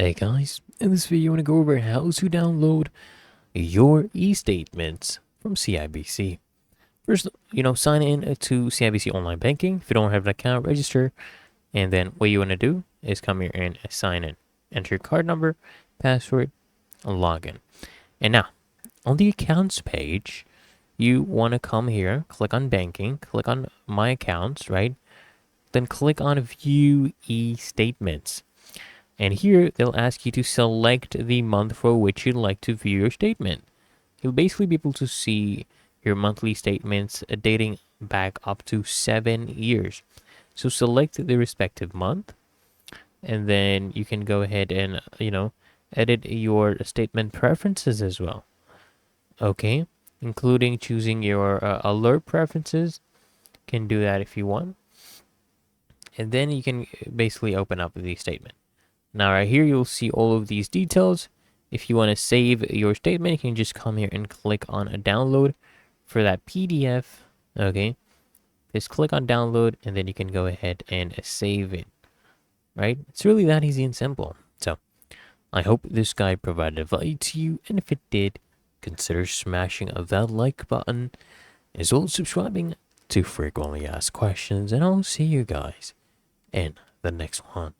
Hey guys, in this video I want to go over how to download your e-statements from CIBC. First, sign in to CIBC online banking. If you don't have an account, register. And then what you want to do is come here and sign in. Enter your card number, password, and login. And now, on the accounts page, you want to come here, click on banking, click on my accounts, right? Then click on view e-statements. And here they'll ask you to select the month for which you'd like to view your statement. You'll basically be able to see your monthly statements dating back up to 7 years. So select the respective month, and then you can go ahead and, edit your statement preferences as well. Okay, including choosing your alert preferences. Can do that if you want. And then you can basically open up the statement. Now right here, you'll see all of these details. If you want to save your statement, you can just come here and click on a download for that PDF. Okay, just click on download and then you can go ahead and save it. Right? It's really that easy and simple. So I hope this guide provided value to you, and if it did, consider smashing that like button as well as subscribing to frequently asked questions, and I'll see you guys in the next one.